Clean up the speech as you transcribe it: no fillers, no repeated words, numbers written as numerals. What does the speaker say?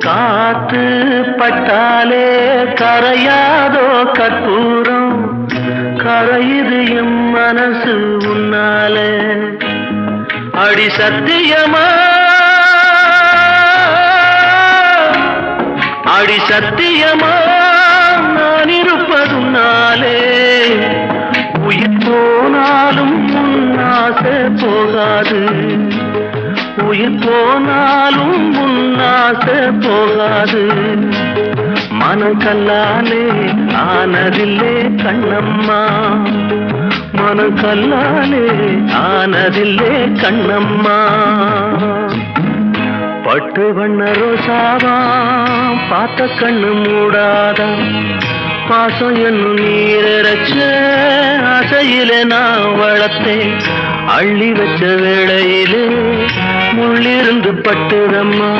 காத்து பட்டாலே கரையாதோ கற்பூரம், கரையுது எம் மனசு உன்னாலே. அடி சத்தியமா, அடி சத்தியமா நான் இருப்பதுனாலே, உயிர் போனாலும் உன்னாசை போகாது, உயிர் போனாலும் உன்னாசை போகாது. மனம் கல்லாலே ஆனதில்லே கண்ணம்மா, மனம் கல்லாலே ஆனதில்லே கண்ணம்மா. பட்டு வண்ண ரோசாவா பார்த்த கண்ணு மூடாதா, பாசம் என்னும் நீரச்ச ஆசையிலே நான் வளர்த்தேன். அள்ளி வச்ச வேளையிலே முள்ளிருந்து பட்டுதம்மா,